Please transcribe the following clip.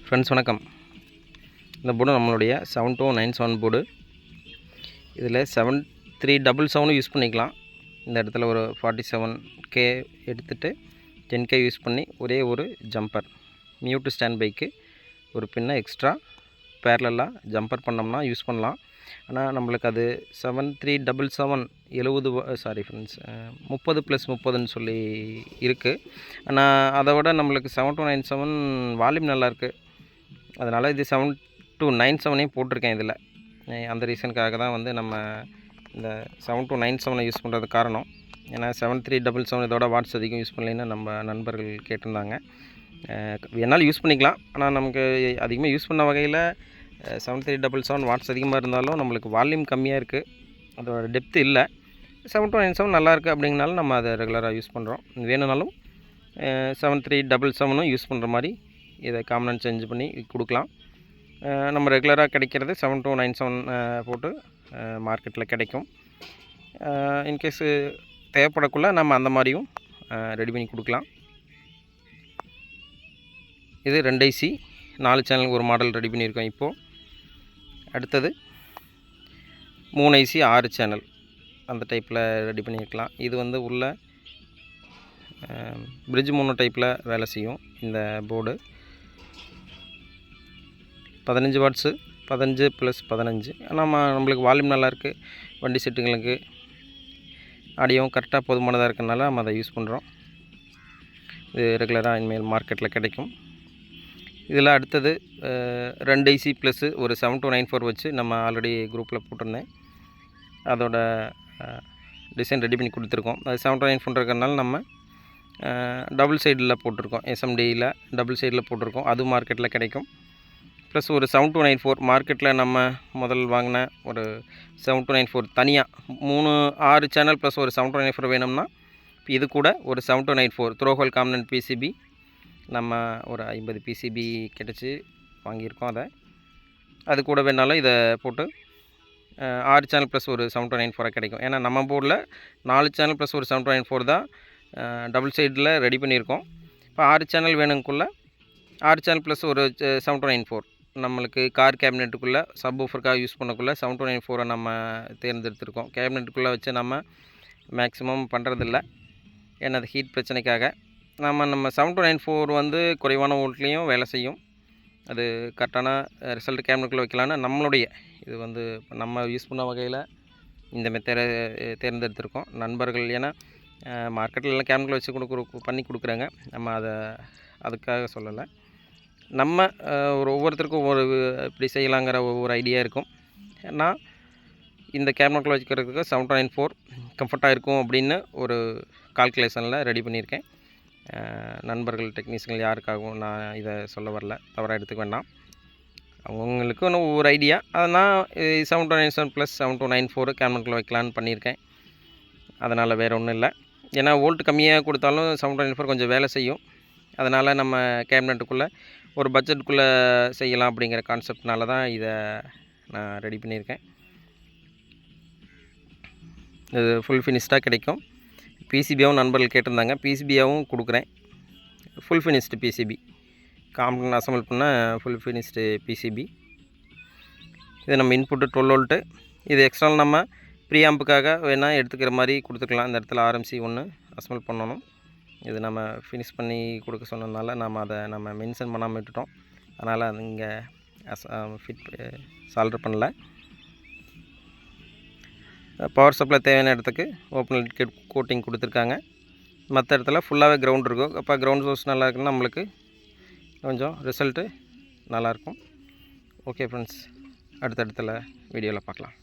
Friends வணக்கம். இந்த board நம்மளுடைய 7297 போர்டு. இதில் 7377 யூஸ் பண்ணிக்கலாம். இந்த இடத்துல ஒரு 47K எடுத்துகிட்டு 10K யூஸ் பண்ணி ஒரே ஒரு ஜம்பர் மியூட் ஸ்டாண்ட் பைக்கு ஒரு பின்னை எக்ஸ்ட்ரா பேரலாக ஜம்பர் பண்ணோம்னா யூஸ் பண்ணலாம். ஆனால் நம்மளுக்கு அது 7377 70 ஃப்ரெண்ட்ஸ் 30+30ன்னு சொல்லி இருக்குது. ஆனால் அதை விட நம்மளுக்கு 7297 வால்யூம் நல்லாயிருக்கு. அதனால் இது 7297 போட்டிருக்கேன் இதில். அந்த ரீசனுக்காக தான் வந்து நம்ம இந்த 7297 யூஸ் பண்ணுறது காரணம். ஏன்னா 7377 இதோட வாட்ஸ் அதிகம் யூஸ் பண்ணலைன்னு நம்ம நண்பர்கள் கேட்டிருந்தாங்க. என்னால் யூஸ் பண்ணிக்கலாம். ஆனால் நமக்கு அதிகமாக யூஸ் பண்ண வகையில் 7377 வாட்ஸ் அதிகமாக இருந்தாலும் நம்மளுக்கு வால்யூம் கம்மியாக இருக்குது, அதோட டெப்த்து இல்லை. 7297 நல்லாயிருக்கு அப்படிங்கனாலும் நம்ம அதை ரெகுலராக யூஸ் பண்ணுறோம். வேணுனாலும் 7377 யூஸ் பண்ணுற மாதிரி இதை காமன் சேஞ்ச் பண்ணி கொடுக்கலாம். நம்ம ரெகுலராக கிடைக்கிறது 7297 போட்டு மார்க்கெட்டில் கிடைக்கும். இன்கேஸு தேவைப்படக்குள்ள நம்ம அந்த மாதிரியும் ரெடி பண்ணி கொடுக்கலாம். இது 2 IC 4 சேனலுக்கு ஒரு மாடல் ரெடி பண்ணியிருக்கோம். இப்போது அடுத்தது 3 IC 6 சேனல் அந்த டைப்பில் ரெடி பண்ணியிருக்கலாம். இது வந்து உள்ள பிரிட்ஜ் 3 டைப்பில் வேலை செய்யும். இந்த போர்டு 15 வாட்ஸு 15+15. நம்மளுக்கு வால்யூம் நல்லாயிருக்கு. வண்டி செட்டுங்களுக்கு ஆடியோவும் கரெக்டாக போதுமானதாக இருக்கிறதுனால நம்ம அதை யூஸ் பண்ணுறோம். இது ரெகுலராக இனிமேல் மார்க்கெட்டில் கிடைக்கும். இதில் அடுத்தது 2 IC ப்ளஸ்ஸு ஒரு 7294 வச்சு நம்ம ஆல்ரெடி குரூப்பில் போட்டிருந்தேன். அதோட டிசைன் ரெடி பண்ணி கொடுத்துருக்கோம். அது 7294 இருக்கிறதுனால நம்ம டபுள் சைடில் போட்டிருக்கோம். SMDயில் டபுள் சைடில் போட்டிருக்கோம். அது மார்க்கெட்டில் கிடைக்கும். ப்ளஸ் ஒரு 7294 மார்க்கெட்டில் நம்ம முதல் வாங்கின ஒரு 7294 தனியாக 6 சேனல் ப்ளஸ் ஒரு 7294 வேணும்னா இது கூட ஒரு 7294 த்ரோஹோல் காம்பனன்ட் PCB நம்ம ஒரு 50 PCB கிடச்சி வாங்கியிருக்கோம். அது கூட வேணாலும் இதை போட்டு 6 சேனல் ப்ளஸ் ஒரு 7294 கிடைக்கும். ஏன்னா நம்ம போர்டில் 4 சேனல் ப்ளஸ் ஒரு 7294 தான் டபுள் சைடில் ரெடி பண்ணியிருக்கோம். இப்போ 6 சேனல் வேணுங்குள்ளே 6 சேனல் ப்ளஸ் ஒரு 7294 நம்மளுக்கு கார் கேபினெட்டுக்குள்ளே சப்வூஃபருக்காக யூஸ் பண்ணக்குள்ளே 7294 நம்ம தேர்ந்தெடுத்திருக்கோம். கேபினெட்டுக்குள்ளே வச்சு நம்ம மேக்ஸிமம் பண்ணுறதில்ல, ஏன்னா அது ஹீட் பிரச்சனைக்காக. நம்ம 7294 வந்து குறைவான வோல்ட்லேயும் வேலை செய்யும். அது கரெக்டான ரிசல்ட் கேபினெட்டுக்குள்ளே வைக்கலான்னு நம்மளுடைய இது வந்து நம்ம யூஸ் பண்ண வகையில் இந்த மெத்தடை தேர்ந்தெடுத்திருக்கோம். நண்பர்கள் ஏன்னா மார்க்கெட்டில் எல்லாம் கேபினெட்டில் வச்சு பண்ணி கொடுக்குறாங்க. நம்ம அதுக்காக சொல்லலை. நம்ம ஒவ்வொருத்தருக்கும் ஒவ்வொரு இப்படி செய்யலாங்கிற ஒவ்வொரு ஐடியா இருக்கும். நான் இந்த கேபினெட்டில் வச்சுக்கிறதுக்கு 7294 கம்ஃபர்ட்டாக இருக்கும் அப்படின்னு ஒரு கால்குலேஷனில் ரெடி பண்ணியிருக்கேன். நண்பர்கள் டெக்னீஷியன்கள் யாருக்காகவும் நான் இதை சொல்ல வரல, தவறாக எடுத்துக்க வேண்டாம். அவங்களுக்கு ஒவ்வொரு ஐடியா. அதை நான் 7297 + 7294 கேபினெட்டில் வைக்கலான்னு பண்ணியிருக்கேன். அதனால் வேறு ஒன்றும் இல்லை. ஏன்னா வோல்ட் கம்மியாக கொடுத்தாலும் 7294 கொஞ்சம் வேலை செய்யும். அதனால் நம்ம கேபினெட்டுக்குள்ளே ஒரு பட்ஜெட்டுக்குள்ளே செய்யலாம் அப்படிங்கிற கான்செப்ட்னால தான் இதை நான் ரெடி பண்ணியிருக்கேன். இது ஃபுல் ஃபினிஷ்டாக கிடைக்கும். PCBயாகவும் நண்பர்கள் கேட்டிருந்தாங்க, PCBயாகவும் கொடுக்குறேன். Full finished PCB component assemble பண்ண ஃபுல் ஃபினிஷ்டு PCB. இது நம்ம இன்புட்டு 12 வோல்ட்டு. இது எக்ஸ்ட்ரா நம்ம ப்ரீஆம்புக்காக வேணால் எடுத்துக்கிற மாதிரி கொடுத்துக்கலாம். இந்த இடத்துல RMC 1 அசம்பிள் பண்ணணும். இது நம்ம ஃபினிஷ் பண்ணி கொடுக்க சொன்னதுனால நம்ம மென்ஷன் பண்ணாமல் விட்டுட்டோம். அதனால் அது இங்கே சால்டர் பண்ணல. பவர் சப்ளை தேவையான இடத்துக்கு ஓப்பன் லிட் கோட்டிங் கொடுத்துருக்காங்க. மற்ற இடத்துல ஃபுல்லாகவே கிரவுண்ட் இருக்கும். அப்போ கிரவுண்ட் சோர்ஸ் நல்லா இருக்குன்னா நம்மளுக்கு கொஞ்சம் ரிசல்ட்டு நல்லாயிருக்கும். ஓகே ஃப்ரெண்ட்ஸ், அடுத்த வீடியோவில் பார்க்கலாம்.